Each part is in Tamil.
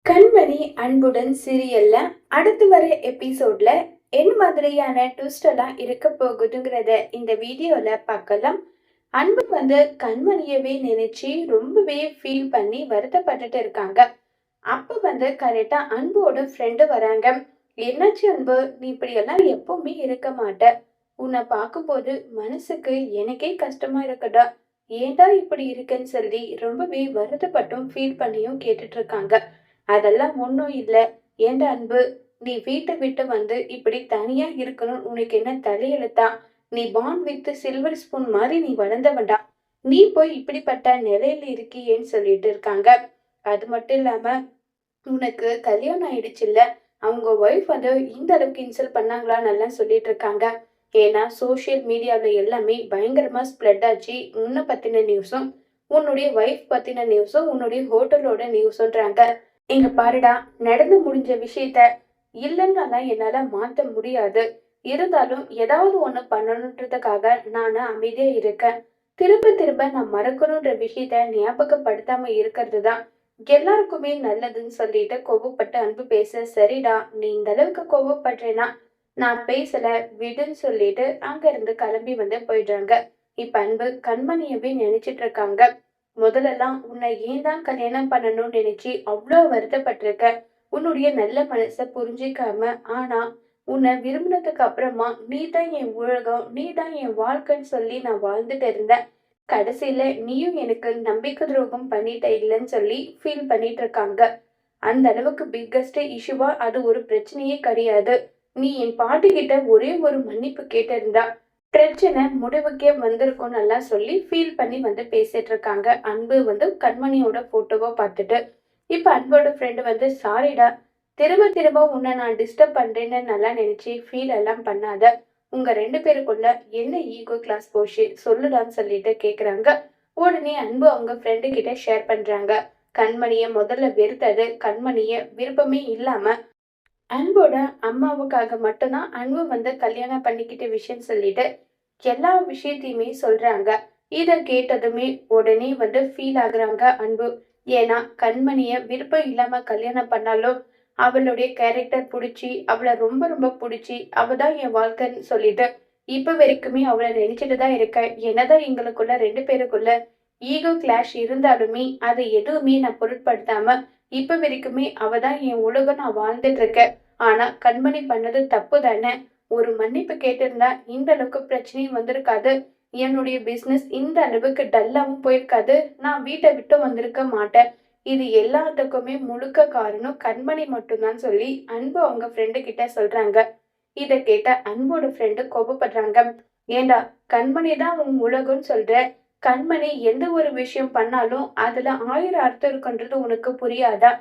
கண்மணி அன்புடன் சீரியல்ல அடுத்து வர எபிசோட்ல என்ன மாதிரியான ட்விஸ்ட் எல்லாம் இருக்க போகுதுங்கிறத இந்த வீடியோல பார்க்கலாம். அன்பு கண்மணியவே நினைச்சு ரொம்பவே ஃபீல் பண்ணி வருத்தப்பட்டுட்டு இருக்காங்க. அப்ப கரெக்டா அன்போட ஃப்ரெண்டு வராங்க. என்னாச்சு அன்பு, நீ இப்படி எல்லாம் எப்பவுமே இருக்க மாட்ட. உன்னை பார்க்கும்போது மனசுக்கு எனக்கே கஷ்டமா இருக்குடா. ஏன்டா இப்படி இருக்குன்னு சொல்லி ரொம்பவே வருத்தப்பட்டும் ஃபீல் பண்ணியும் கேட்டுட்டு இருக்காங்க. அதெல்லாம் ஒண்ணும் இல்ல. ஏன்டா அன்பு, நீ வீட்டை விட்டு இப்படி தனியா இருக்கணும்னு உனக்கு என்ன தலையெழுத்தா? நீ பான் வித் சில்வர் ஸ்பூன் மாதிரி நீ வளர்ந்தவன்டா. நீ போய் இப்படிப்பட்ட நிலையில இருக்கியேன்னு சொல்லிட்டு இருக்காங்க. அது மட்டும் இல்லாம உனக்கு கல்யாணம் ஆயிடுச்சுல்ல, அவங்க ஒய்ஃப் இந்த அளவுக்கு இன்சல்ட் பண்ணாங்களான்னு எல்லாம் சொல்லிட்டு இருக்காங்க. ஏன்னா சோசியல் மீடியாவில் எல்லாமே பயங்கரமா ஸ்ப்ரெட் ஆச்சு. உன்னை பத்தின நியூஸும் உன்னுடைய ஒய்ஃப் பத்தின நியூஸும் உன்னுடைய ஹோட்டலோட நியூஸுன்றாங்க. இங்க பாருடா, நடந்து முடிஞ்ச விஷயத்த இல்லைன்னெல்லாம் என்னால மாத்த முடியாது. இருந்தாலும் ஏதாவது ஒண்ணு பண்ணணுன்றதுக்காக நானு அமைதியா இருக்கேன். திரும்ப திரும்ப நான் மறக்கணுன்ற விஷயத்த ஞாபகப்படுத்தாம இருக்கிறது தான் எல்லாருக்குமே நல்லதுன்னு சொல்லிட்டு கோபப்பட்டு அன்பு பேச, சரிடா நீ இந்த அளவுக்கு கோபப்படுறேன்னா நான் பேசல விடுன்னு சொல்லிட்டு அங்க இருந்து கிளம்பி போயிடுறாங்க. இப்ப அன்பு கண்மணியவே நினைச்சிட்டு இருக்காங்க. முதல்லலாம் உன்னை ஏன் தான் கல்யாணம் பண்ணணும்னு நினைச்சு அவ்வளோ வருத்தப்பட்டிருக்க. உன்னுடைய நல்ல மனசை புரிஞ்சிக்காம, ஆனா உன்னை விரும்பினதுக்கு அப்புறமா நீ தான் என் உலகம், நீ தான் என் வாழ்க்கைன்னு சொல்லி நான் வாழ்ந்துட்டு இருந்தேன். கடைசியில நீயும் எனக்கு நம்பிக்கை துரோகம் பண்ணிட்ட இல்லைன்னு சொல்லி ஃபீல் பண்ணிட்டு இருக்காங்க. அந்த அளவுக்கு பிக்கஸ்ட் இஷ்யூவா அது ஒரு பிரச்சனையே கிடையாது. நீ என் பாட்டி கிட்ட ஒரே ஒரு மன்னிப்பு கேட்டிருந்தா பிரச்சனை முடிவுக்கே வந்திருக்கும் நல்லா சொல்லி ஃபீல் பண்ணி பேசிட்டு இருக்காங்க. அன்பு கண்மணியோட போட்டோவை பார்த்துட்டு இப்ப அன்போட ஃப்ரெண்டு சாரிடா, திரும்ப திரும்ப உன்னை நான் டிஸ்டர்ப் பண்றேன்னு நல்லா நினைச்சு ஃபீல் எல்லாம் பண்ணாத. உங்க ரெண்டு பேருக்குள்ள என்ன ஈகோ கிளாஸ் போச்சு சொல்லுடான்னு சொல்லிட்டு கேக்குறாங்க. உடனே அன்பு அவங்க ஃப்ரெண்டு கிட்ட ஷேர் பண்றாங்க. கண்மணிய முதல்ல வெறுத்தது கண்மணிய விருப்பமே இல்லாம அன்போட அம்மாவுக்காக மட்டும்தான் அன்பு கல்யாணம் பண்ணிக்கிட்ட விஷயம் சொல்லிட்டு எல்லா விஷயத்தையுமே சொல்றாங்க. இத கேட்டதுமே உடனே ஃபீல் ஆகுறாங்க அன்பு. ஏன்னா கண்மணிய விருப்பம் இல்லாம கல்யாணம் பண்ணாலும் அவளுடைய கேரக்டர் பிடிச்சி அவளை ரொம்ப ரொம்ப பிடிச்சி அவதான் என் வாழ்க்கைன்னு சொல்லிட்டு இப்ப வரைக்குமே அவளை நினைச்சிட்டு தான் இருக்கேன். என்னதான் எங்களுக்குள்ள ரெண்டு பேருக்குள்ள ஈகோ கிளாஷ் இருந்தாலுமே அதை எதுவுமே நான் பொருட்படுத்தாம இப்ப வரைக்குமே அவதான் என் உலகம் நான் வாழ்ந்துட்டு இருக்கேன். ஆனா கண்மணி பண்ணது தப்பு தானே. ஒரு மன்னிப்பு கேட்டிருந்தா இந்த அளவுக்கு பிரச்சனையும் வந்திருக்காது. என்னுடைய பிசினஸ் இந்த அளவுக்கு டல்லாவும் போயிருக்காது. நான் வீட்டை விட்டு வந்திருக்க மாட்டேன். இது எல்லாத்துக்குமே முழுக்க காரணம் கண்மணி மட்டும்தான் சொல்லி அன்பு அவங்க ஃப்ரெண்டு கிட்ட சொல்றாங்க. இத கேட்ட அன்போட ஃப்ரெண்டு கோபப்படுறாங்க. ஏண்டா, கண்மணி தான் உன் உலகம்னு சொல்ற. கண்மணி எந்த ஒரு விஷயம் பண்ணாலும் அதுல 1000 அர்த்தம் இருக்குன்றது உனக்கு புரியாதா?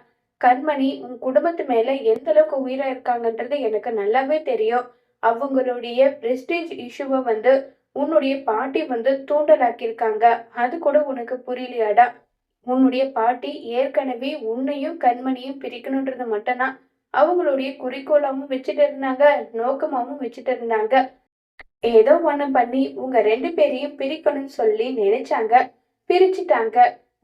கண்மணி உன் குடும்பத்து மேல எந்த அளவுக்கு உயிரா இருக்காங்கன்றது எனக்கு நல்லாவே தெரியும். அவங்களுடைய பிரஸ்டீஜ் இஷ்யூவை உன்னுடைய பாட்டி தூண்டலாக்கியிருக்காங்க. அது கூட உனக்கு புரியலையாடா? உன்னுடைய பாட்டி ஏற்கனவே உன்னையும் கண்மணியும் பிரிக்கணுன்றது மட்டும்தான் அவங்களுடைய குறிக்கோளாவும் வச்சுட்டு இருந்தாங்க, நோக்கமாவும் வச்சுட்டு இருந்தாங்க. ஏதோ ஒண்ணு பண்ணி உங்க ரெண்டு பேரையும் பிரிக்கணும்னு சொல்லி நினைச்சாங்க, பிரிச்சுட்டாங்க.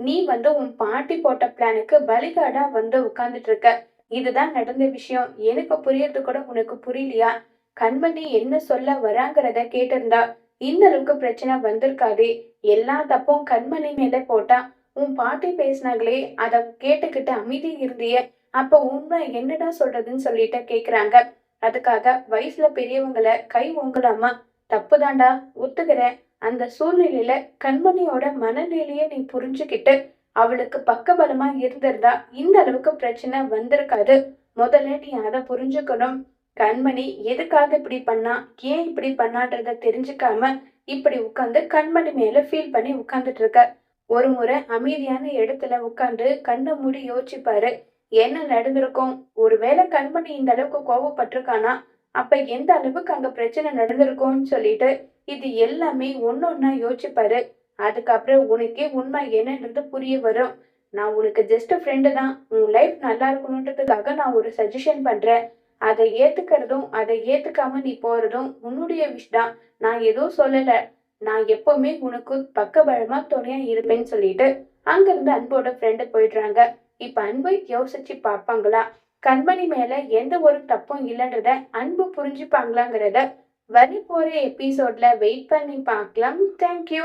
நீ உன் பாட்டி போட்ட பிளானுக்கு பலிகாடா உட்கார்ந்துட்டு இருக்க. இதுதான் நடந்த விஷயம். எனக்கு புரியறது கூட உனக்கு புரியலையா? கண்மணி என்ன சொல்ல வராங்கிறத கேட்டிருந்தா இந்த அளவுக்கு பிரச்சனை வந்திருக்காதே. எல்லா தப்பும் கண்மணி மேல போட்டா உன் பாட்டி பேசினாங்களே அத கேட்டுக்கிட்டு அமைதி இருந்திய. அப்ப உண்மை என்னடா சொல்றதுன்னு சொல்லிட்டு கேக்குறாங்க. அதுக்காக வயசுல பெரியவங்களை கை ஓங்கலாமா? தப்புதாண்டா, ஒத்துக்கிறேன். அந்த சூழ்நிலையில கண்மணியோட மனநிலைய நீ புரிஞ்சுக்கிட்டு அவளுக்கு பக்கபலமா இருந்திருந்தா இந்த அளவுக்கு பிரச்சனை வந்திருக்காது. முதல்ல நீ அதை புரிஞ்சுக்கணும். கண்மணி எதுக்காக இப்படி பண்ணா, ஏன் இப்படி பண்ணான்றத தெரிஞ்சுக்காம இப்படி உட்கார்ந்து கண்மணி மேல ஃபீல் பண்ணி உட்கார்ந்துட்டு இருக்க. ஒரு முறை அமைதியான இடத்துல உட்கார்ந்து கண்ணை மூடி யோசிச்சுப்பாரு, என்ன நடந்திருக்கும். ஒருவேளை கண்மணி இந்த அளவுக்கு கோவப்பட்டிருக்கானா, அப்ப எந்த அளவுக்கு அங்க பிரச்சனை நடந்திருக்கும்னு சொல்லிட்டு இது எல்லாமே ஒன்னொன்னா யோசிச்சுப்பாரு. அதுக்கப்புறம் உனக்கே உண்மை என்னன்றது புரிய வரும். நான் உனக்கு ஜஸ்ட் ஃப்ரெண்டு தான். உன் லைஃப் நல்லா இருக்கணுன்றதுக்காக நான் ஒரு சஜஷன் பண்றேன். அதை ஏத்துக்கிறதும் அதை ஏத்துக்காம நீ போறதும் உன்னுடைய விஷ் தான். நான் எதுவும் சொல்லல. நான் எப்பவுமே உனக்கு பக்கபலமா துணையா இருப்பேன்னு சொல்லிட்டு அங்கிருந்து அன்போட ஃப்ரெண்டு போயிடுறாங்க. இப்ப அன்பு யோசிச்சு பார்ப்பாங்களா? கண்மணி மேல எந்த ஒரு தப்பும் இல்லைன்றத அன்பு புரிஞ்சுப்பாங்களாங்கிறத வரப்போற எபிசோட்ல வெயிட் பண்ணி பார்க்கலாம். தேங்க்யூ.